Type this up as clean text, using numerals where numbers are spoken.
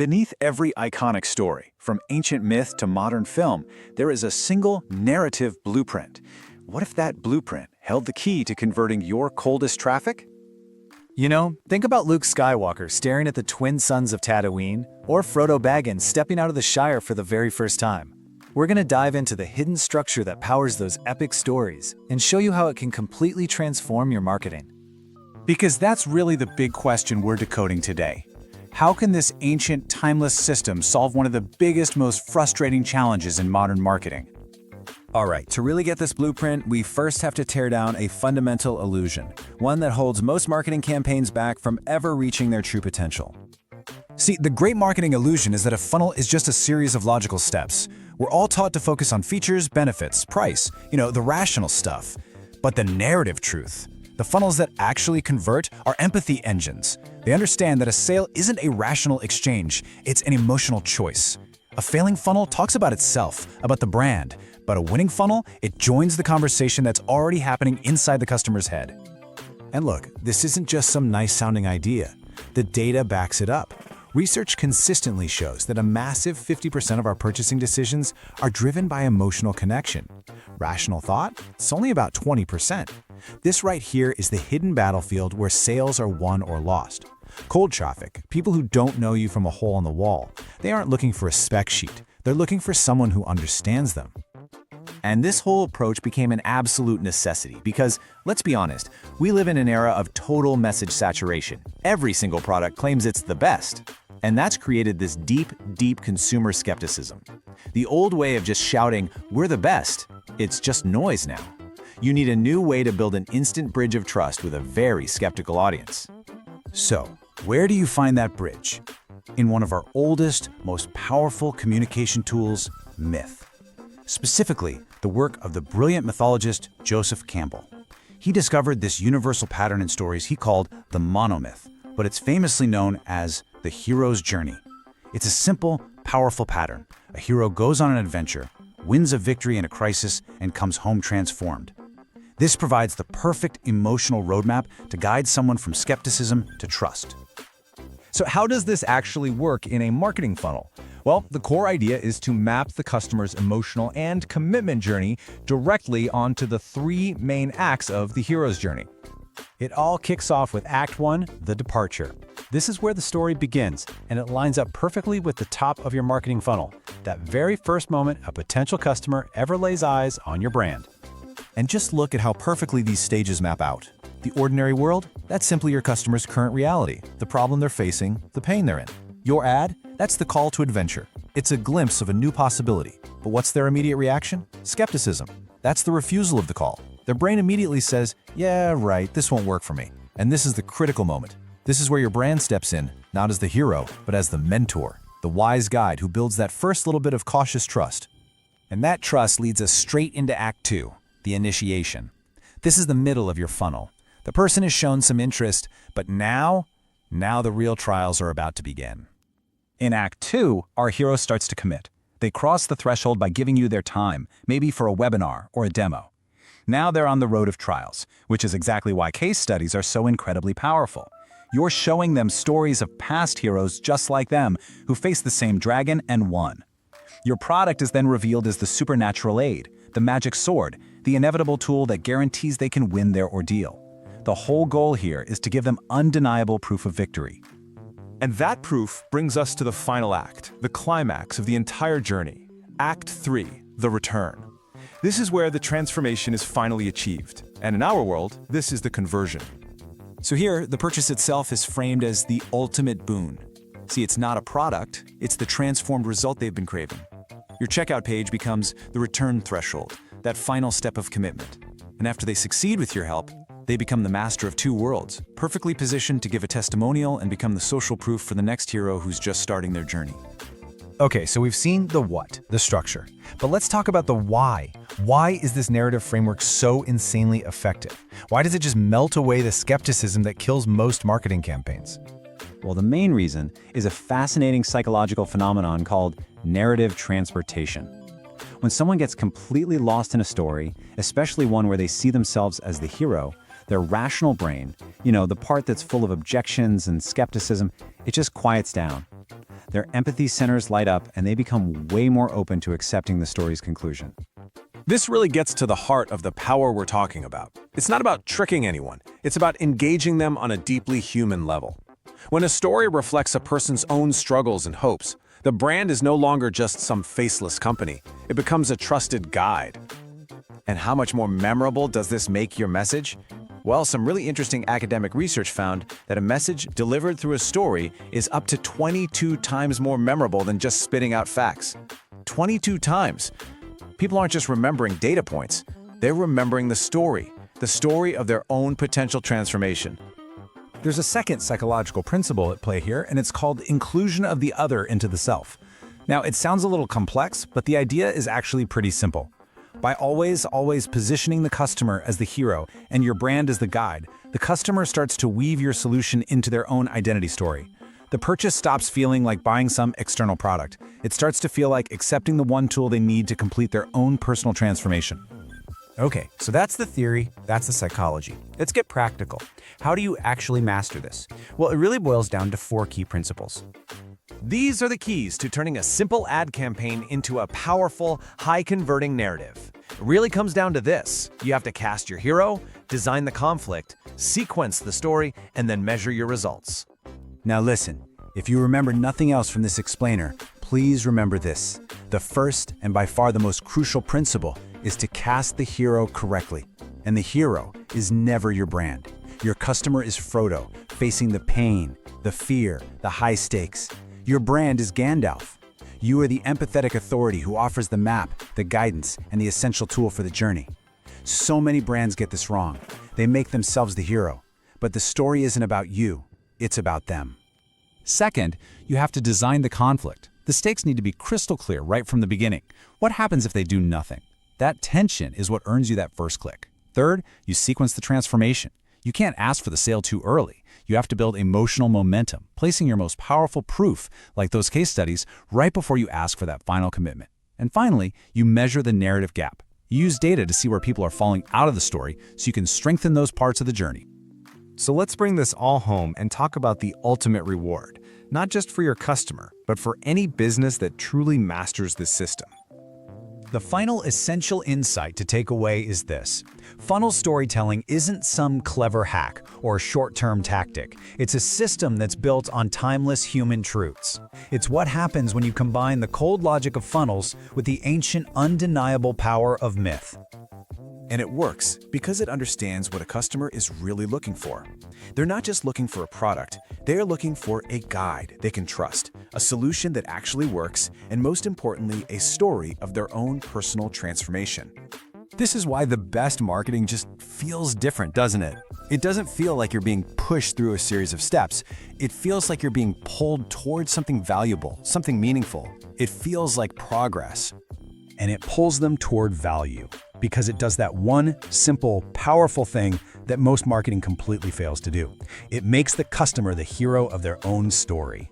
Beneath every iconic story, from ancient myth to modern film, there is a single narrative blueprint. What if that blueprint held the key to converting your coldest traffic? You know, think about Luke Skywalker staring at the twin suns of Tatooine, or Frodo Baggins stepping out of the Shire for the very first time. We're going to dive into the hidden structure that powers those epic stories and show you how it can completely transform your marketing. Because that's really the big question we're decoding today. How can this ancient, timeless system solve one of the biggest, most frustrating challenges in modern marketing? All right, to really get this blueprint, we first have to tear down a fundamental illusion, one that holds most marketing campaigns back from ever reaching their true potential. See, the great marketing illusion is that a funnel is just a series of logical steps. We're all taught to focus on features, benefits, price, the rational stuff. But the narrative truth, the funnels that actually convert, are empathy engines. They understand that a sale isn't a rational exchange, it's an emotional choice. A failing funnel talks about itself, about the brand, but a winning funnel, it joins the conversation that's already happening inside the customer's head. And look, this isn't just some nice-sounding idea. The data backs it up. Research consistently shows that a massive 50% of our purchasing decisions are driven by emotional connection. Rational thought? It's only about 20%. This right here is the hidden battlefield where sales are won or lost. Cold traffic, people who don't know you from a hole in the wall, they aren't looking for a spec sheet. They're looking for someone who understands them. And this whole approach became an absolute necessity because, let's be honest, we live in an era of total message saturation. Every single product claims it's the best. And that's created this deep consumer skepticism. The old way of just shouting, "We're the best," it's just noise now. You need a new way to build an instant bridge of trust with a very skeptical audience. So, where do you find that bridge? In one of our oldest, most powerful communication tools, myth. Specifically, the work of the brilliant mythologist Joseph Campbell. He discovered this universal pattern in stories he called the monomyth, but it's famously known as the hero's journey. It's a simple, powerful pattern. A hero goes on an adventure, wins a victory in a crisis, and comes home transformed. This provides the perfect emotional roadmap to guide someone from skepticism to trust. So how does this actually work in a marketing funnel? Well, the core idea is to map the customer's emotional and commitment journey directly onto the three main acts of the hero's journey. It all kicks off with Act 1, the departure. This is where the story begins, and it lines up perfectly with the top of your marketing funnel, that very first moment a potential customer ever lays eyes on your brand. And just look at how perfectly these stages map out. The ordinary world, that's simply your customer's current reality, the problem they're facing, the pain they're in. Your ad, that's the call to adventure. It's a glimpse of a new possibility. But what's their immediate reaction? Skepticism. That's the refusal of the call. Their brain immediately says, "Yeah, right, this won't work for me." And this is the critical moment. This is where your brand steps in, not as the hero, but as the mentor, the wise guide who builds that first little bit of cautious trust. And that trust leads us straight into Act 2, the initiation. This is the middle of your funnel. The person has shown some interest, but now the real trials are about to begin. In Act 2, our hero starts to commit. They cross the threshold by giving you their time, maybe for a webinar or a demo. Now they're on the road of trials, which is exactly why case studies are so incredibly powerful. You're showing them stories of past heroes just like them who faced the same dragon and won. Your product is then revealed as the supernatural aid, the magic sword, the inevitable tool that guarantees they can win their ordeal. The whole goal here is to give them undeniable proof of victory. And that proof brings us to the final act, the climax of the entire journey. Act 3, the return. This is where the transformation is finally achieved. And in our world, this is the conversion. So here, the purchase itself is framed as the ultimate boon. See, it's not a product, it's the transformed result they've been craving. Your checkout page becomes the return threshold, that final step of commitment. And after they succeed with your help, they become the master of two worlds, perfectly positioned to give a testimonial and become the social proof for the next hero who's just starting their journey. Okay, so we've seen the what, the structure, but let's talk about the why. Why is this narrative framework so insanely effective? Why does it just melt away the skepticism that kills most marketing campaigns? Well, the main reason is a fascinating psychological phenomenon called narrative transportation. When someone gets completely lost in a story, especially one where they see themselves as the hero, their rational brain, the part that's full of objections and skepticism, it just quiets down. their empathy centers light up and they become way more open to accepting the story's conclusion. This really gets to the heart of the power we're talking about. It's not about tricking anyone. It's about engaging them on a deeply human level. When a story reflects a person's own struggles and hopes, the brand is no longer just some faceless company. It becomes a trusted guide. And how much more memorable does this make your message? Well, some really interesting academic research found that a message delivered through a story is up to 22 times more memorable than just spitting out facts. 22 times! People aren't just remembering data points, they're remembering the story of their own potential transformation. There's a second psychological principle at play here, and it's called inclusion of the other into the self. Now, it sounds a little complex, but the idea is actually pretty simple. By always positioning the customer as the hero and your brand as the guide, the customer starts to weave your solution into their own identity story. The purchase stops feeling like buying some external product. It starts to feel like accepting the one tool they need to complete their own personal transformation. Okay, so that's the theory, that's the psychology. Let's get practical. How do you actually master this? Well, it really boils down to 4 key principles. These are the keys to turning a simple ad campaign into a powerful, high-converting narrative. It really comes down to this. You have to cast your hero, design the conflict, sequence the story, and then measure your results. Now listen, if you remember nothing else from this explainer, please remember this. The first and by far the most crucial principle is to cast the hero correctly. And the hero is never your brand. Your customer is Frodo, facing the pain, the fear, the high stakes. Your brand is Gandalf. You are the empathetic authority who offers the map, the guidance, and the essential tool for the journey. So many brands get this wrong. They make themselves the hero. But the story isn't about you, it's about them. Second, you have to design the conflict. The stakes need to be crystal clear right from the beginning. What happens if they do nothing? That tension is what earns you that first click. Third, you sequence the transformation. You can't ask for the sale too early. You have to build emotional momentum, placing your most powerful proof, like those case studies, right before you ask for that final commitment. And finally, you measure the narrative gap. You use data to see where people are falling out of the story so you can strengthen those parts of the journey. So let's bring this all home and talk about the ultimate reward, not just for your customer, but for any business that truly masters this system. The final essential insight to take away is this. Funnel storytelling isn't some clever hack or short-term tactic. It's a system that's built on timeless human truths. It's what happens when you combine the cold logic of funnels with the ancient, undeniable power of myth. And it works because it understands what a customer is really looking for. They're not just looking for a product, they're looking for a guide they can trust, a solution that actually works, and most importantly, a story of their own personal transformation. This is why the best marketing just feels different, doesn't it? It doesn't feel like you're being pushed through a series of steps. It feels like you're being pulled towards something valuable, something meaningful. It feels like progress. And it pulls them toward value because it does that one simple, powerful thing that most marketing completely fails to do. It makes the customer the hero of their own story.